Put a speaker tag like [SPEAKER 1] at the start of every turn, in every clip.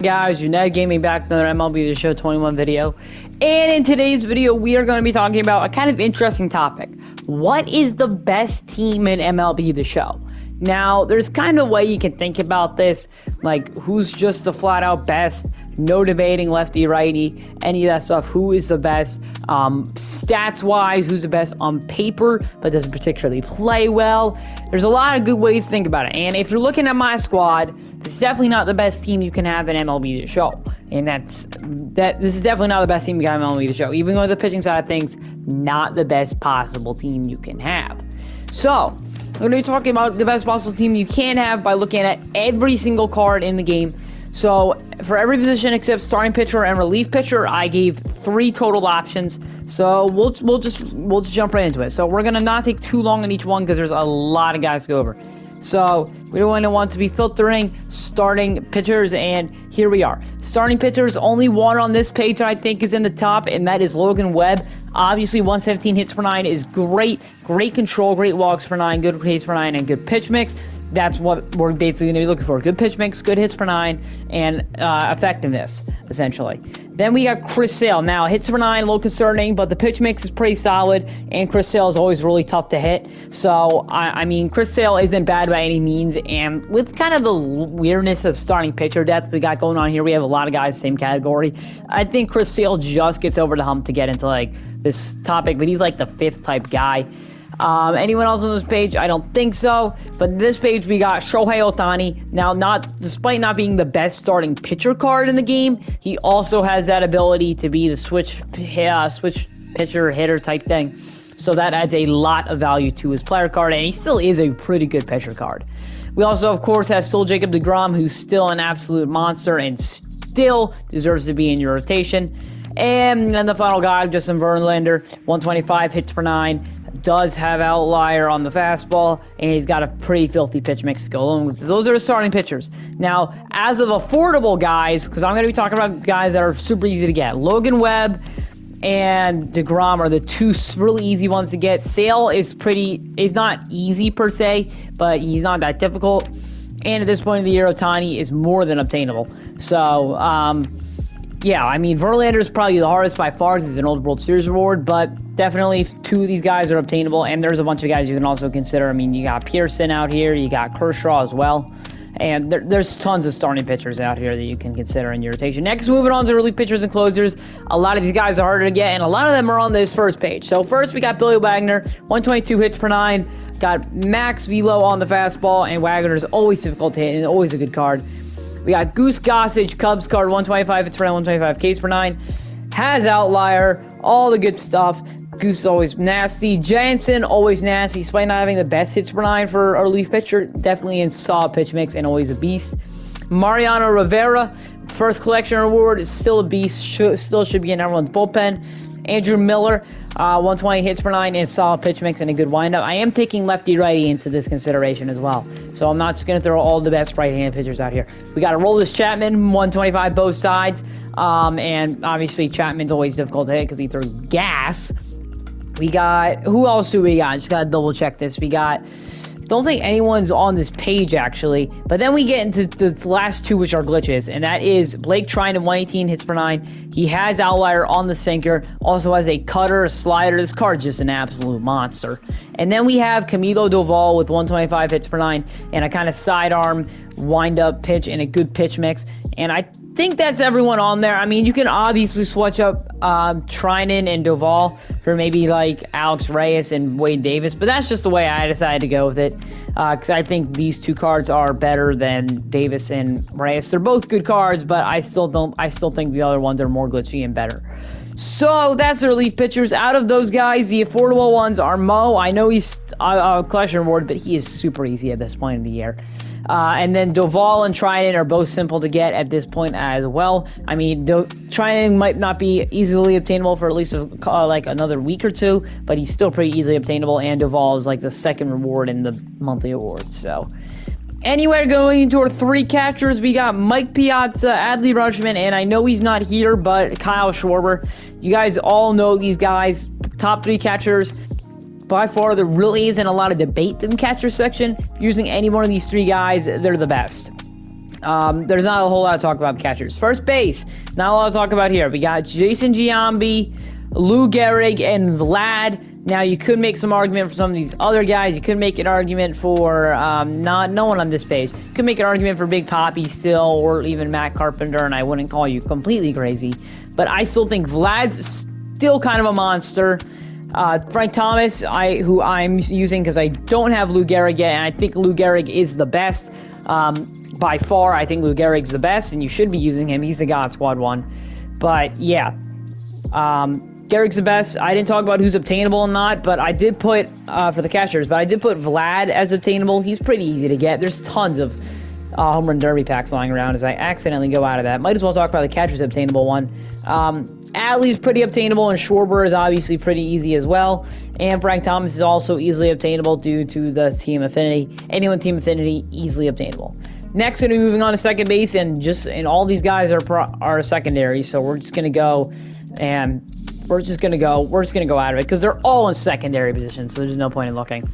[SPEAKER 1] Guys, United Gaming back with another MLB The Show 21 video. And in today's video, we are going to be talking about a kind of interesting topic. What is the best team in MLB The Show? Now, there's kind of a way you can think about this, like who's just the flat-out best, no debating lefty, righty, any of that stuff. Who is the best stats-wise, who's the best on paper, but doesn't particularly play well. There's a lot of good ways to think about it. And if you're looking at my squad, this is definitely not the best team you can have in MLB The Show. And this is definitely not the best team you can have in MLB The Show. Even with the pitching side of things, not the best possible team you can have. So, we're going to be talking about the best possible team you can have by looking at every single card in the game. So, for every position except starting pitcher and relief pitcher, I gave 3 total options. So, we'll just jump right into it. So, we're going to not take too long on each one because there's a lot of guys to go over. So, we don't want to be filtering starting pitchers, and here we are. Starting pitchers, only one on this page that I think is in the top, and that is Logan Webb. Obviously, 117 hits per 9 is great. Great control, great walks per 9, good hits per 9, and good pitch mix. That's what we're basically going to be looking for. Good pitch mix, good hits per 9, and effectiveness, essentially. Then we got Chris Sale. Now, hits per 9, a little concerning, but the pitch mix is pretty solid, and Chris Sale is always really tough to hit. So, I mean, Chris Sale isn't bad by any means, and with kind of the weirdness of starting pitcher depth we got going on here, we have a lot of guys same category. I think Chris Sale just gets over the hump to get into, like, this topic, but he's, like, the 5th type guy. Anyone else on this page? I don't think so. But this page, we got Shohei Otani. Now, despite not being the best starting pitcher card in the game, he also has that ability to be the switch pitcher hitter type thing. So that adds a lot of value to his player card, and he still is a pretty good pitcher card. We also, of course, have still Jacob deGrom, who's still an absolute monster and still deserves to be in your rotation. And then the final guy, Justin Vernlander, 125 hits per 9. Does have outlier on the fastball, and he's got a pretty filthy pitch mix to go along with. Those are the starting pitchers. Now, as of affordable guys, because I'm going to be talking about guys that are super easy to get. Logan Webb and deGrom are the 2 really easy ones to get. Sale is not easy per se, but he's not that difficult. And at this point in the year, Otani is more than obtainable. So, yeah, I mean, Vernlander is probably the hardest by far because it's an old World Series award, but definitely 2 of these guys are obtainable, and there's a bunch of guys you can also consider. I mean, you got Pearson out here, you got Kershaw as well, and there's tons of starting pitchers out here that you can consider in your rotation. Next, moving on to relief pitchers and closers. A lot of these guys are harder to get, and a lot of them are on this first page. So first, we got Billy Wagner, 122 hits per 9, got max velo on the fastball, and Wagner is always difficult to hit and always a good card. We got Goose Gossage, Cubs card, 125 hits per 9, 125 Ks per 9. Has outlier, all the good stuff. Goose is always nasty. Jansen, always nasty, despite not having the best hits per 9 for a relief pitcher. Definitely in solid pitch mix and always a beast. Mariano Rivera, first collection award, is still a beast. Still should be in everyone's bullpen. Andrew Miller, 120 hits per 9 and solid pitch mix and a good windup. I am taking lefty-righty into this consideration as well. So I'm not just going to throw all the best right-handed pitchers out here. We got Aroldis Chapman, 125 both sides. And obviously Chapman's always difficult to hit because he throws gas. We got, who else do we got? Just got to double check this. We got, don't think anyone's on this page actually, but then we get into the last 2, which are glitches, and that is Blake Trinan, 118 hits per 9. He has outlier on the sinker, also has a cutter, a slider. This card's just an absolute monster. And then we have Camilo Doval with 125 hits per 9 and a kind of sidearm wind-up pitch and a good pitch mix. And I think that's everyone on there. I mean, you can obviously switch up Trinan and Doval for maybe like Alex Reyes and Wade Davis, but that's just the way I decided to go with it because I think these 2 cards are better than Davis and Reyes. They're both good cards, but I still think the other ones are more glitchy and better. So that's the relief pitchers. Out of those guys, the affordable ones are Mo. I know he's a collection award, but he is super easy at this point in the year. And then Doval and Trinan are both simple to get at this point as well. I mean, Trinan might not be easily obtainable for at least like another week or 2, but he's still pretty easily obtainable, and Doval is like the 2nd reward in the monthly awards. So anyway, going into our 3 catchers, we got Mike Piazza, Adley Rutschman, and I know he's not here, but Kyle Schwarber. You guys all know these guys, top 3 catchers. By far, there really isn't a lot of debate in the catcher section. Using any one of these 3 guys, they're the best. There's not a whole lot to talk about the catchers. First base, not a lot to talk about here. We got Jason Giambi, Lou Gehrig, and Vlad. Now, you could make some argument for some of these other guys. You could make an argument for no one on this page. You could make an argument for Big Papi still, or even Matt Carpenter, and I wouldn't call you completely crazy. But I still think Vlad's still kind of a monster. Frank Thomas, who I'm using because I don't have Lou Gehrig yet, and I think Lou Gehrig is the best. By far, I think Lou Gehrig's the best, and you should be using him. He's the God Squad one. But, yeah. Gehrig's the best. I didn't talk about who's obtainable and not, but I did put, for the catchers, but I did put Vlad as obtainable. He's pretty easy to get. There's tons of home run derby packs lying around as I accidentally go out of that. Might as well talk about the catcher's obtainable one. Adley's pretty obtainable, and Schwarber is obviously pretty easy as well. And Frank Thomas is also easily obtainable due to the team affinity. Anyone team affinity, easily obtainable. Next, going to be moving on to second base, and all these guys are secondary, so we're just going to go and we're just going to go out of it because they're all in secondary positions, so there's no point in looking.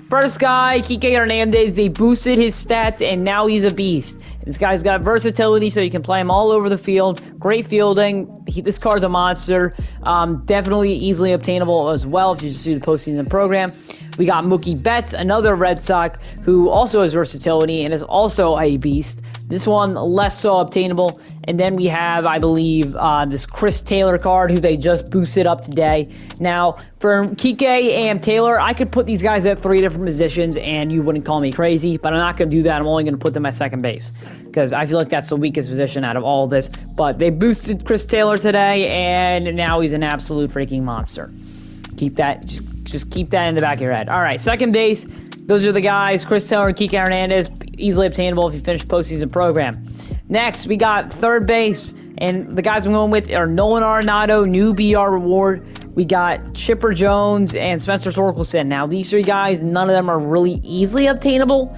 [SPEAKER 1] First guy, Kike Hernandez, they boosted his stats, and now he's a beast. This guy's got versatility, so you can play him all over the field. Great fielding. This card's a monster. Definitely easily obtainable as well if you just do the postseason program. We got Mookie Betts, another Red Sox, who also has versatility and is also a beast. This one, less so obtainable. And then we have, I believe, this Chris Taylor card, who they just boosted up today. Now, for Kike and Taylor, I could put these guys at 3 different positions, and you wouldn't call me crazy, but I'm not going to do that. I'm only going to put them at second base, because I feel like that's the weakest position out of all of this. But they boosted Chris Taylor today, and now he's an absolute freaking monster. Keep that, just keep that in the back of your head. All right, second base. Those are the guys, Chris Taylor and Kike Hernandez, easily obtainable if you finish postseason program. Next, we got third base, and the guys I'm going with are Nolan Arenado, new BR reward. We got Chipper Jones and Spencer Torkelson. Now, these 3 guys, none of them are really easily obtainable.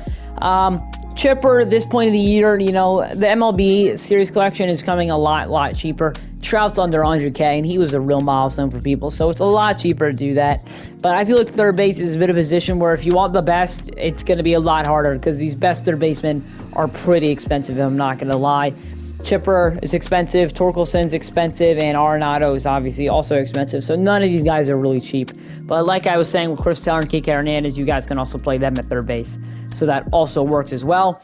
[SPEAKER 1] Chipper, at this point of the year, the MLB series collection is coming a lot cheaper. Trout's under 100K, and he was a real milestone for people, so it's a lot cheaper to do that. But I feel like third base is a bit of a position where if you want the best, it's going to be a lot harder because these best third basemen are pretty expensive, I'm not going to lie. Chipper is expensive, Torkelson's expensive, and Arenado is obviously also expensive, so none of these guys are really cheap. But like I was saying with Chris Taylor and Kike Hernandez, you guys can also play them at third base, so that also works as well.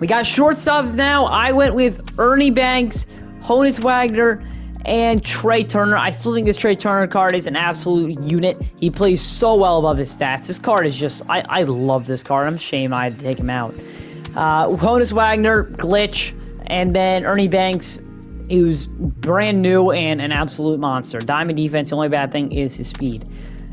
[SPEAKER 1] We got shortstops now. I went with Ernie Banks, Honus Wagner, and Trey Turner. I still think this Trey Turner card is an absolute unit. He plays so well above his stats. This card is just, I love this card. I'm ashamed I had to take him out. Honus Wagner, glitch. And then Ernie Banks, who's brand new and an absolute monster. Diamond defense, the only bad thing is his speed.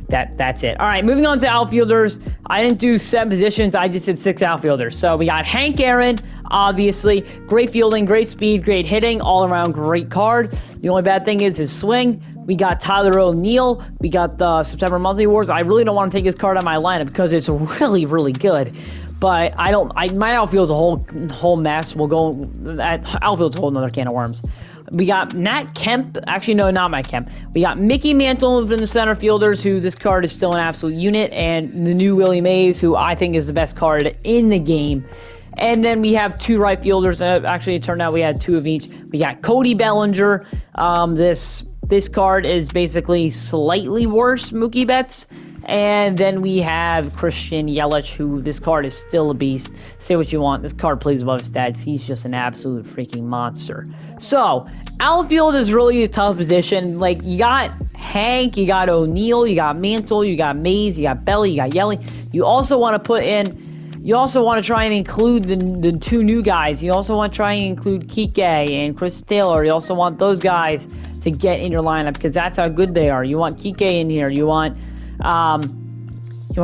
[SPEAKER 1] That's it. All right, moving on to outfielders. I didn't do 7 positions. I just did 6 outfielders. So we got Hank Aaron, obviously. Great fielding, great speed, great hitting, all-around great card. The only bad thing is his swing. We got Tyler O'Neill. We got the September Monthly Awards. I really don't want to take his card out of my lineup because it's really good. But my outfield's a whole mess. We'll go at outfield's a whole nother can of worms. We got Nat Kemp. Actually, no, not Matt Kemp. We got Mickey Mantle from the center fielders, who this card is still an absolute unit, and the new Willie Mays, who I think is the best card in the game. And then we have 2 right fielders. Actually, it turned out we had 2 of each. We got Cody Bellinger. This card is basically slightly worse Mookie Betts. And then we have Christian Yelich, who this card is still a beast. Say what you want. This card plays above his stats. He's just an absolute freaking monster. So, outfield is really a tough position. Like, you got Hank, you got O'Neill, you got Mantle, you got Mays, you got Belly, you got Yelich. You also want to try and include the 2 new guys. You also want to try and include Kike and Chris Taylor. You also want those guys to get in your lineup because that's how good they are. You want Kike in here. You want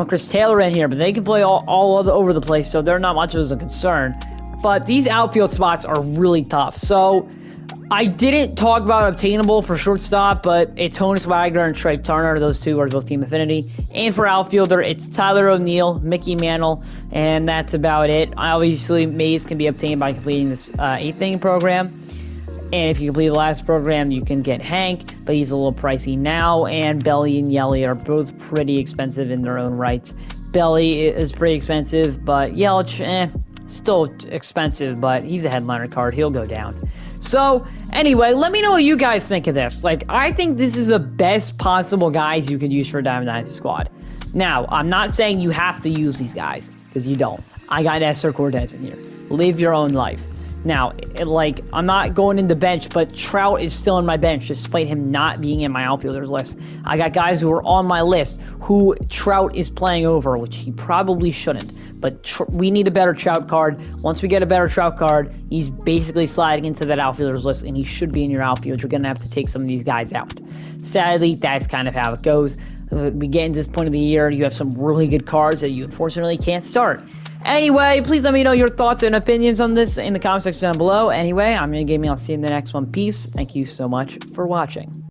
[SPEAKER 1] Chris Taylor in here, but they can play all over the place, so they're not much of a concern. But these outfield spots are really tough. So I didn't talk about obtainable for shortstop, but it's Honus Wagner and Trey Turner. Those 2 are both team affinity. And for outfielder, it's Tyler O'Neill, Mickey Mantle, and that's about it. Obviously, Mays can be obtained by completing this 8th-inning program. And if you complete the last program, you can get Hank, but he's a little pricey now. And Belly and Yelich are both pretty expensive in their own rights. Belly is pretty expensive, but Yelich, Still expensive, but he's a headliner card. He'll go down. So, anyway, let me know what you guys think of this. Like, I think this is the best possible guys you could use for a Diamond Dynasty squad. Now, I'm not saying you have to use these guys, because you don't. I got Esther Cortez in here. Live your own life. Now, I'm not going in the bench, but Trout is still in my bench, despite him not being in my outfielders list. I got guys who are on my list who Trout is playing over, which he probably shouldn't. But we need a better Trout card. Once we get a better Trout card, he's basically sliding into that outfielders list, and he should be in your outfield. You're going to have to take some of these guys out. Sadly, that's kind of how it goes. We get into this point of the year, you have some really good cards that you unfortunately can't start. Anyway, please let me know your thoughts and opinions on this in the comment section down below. Anyway, I'm going to Gaming. I'll see you in the next one. Peace. Thank you so much for watching.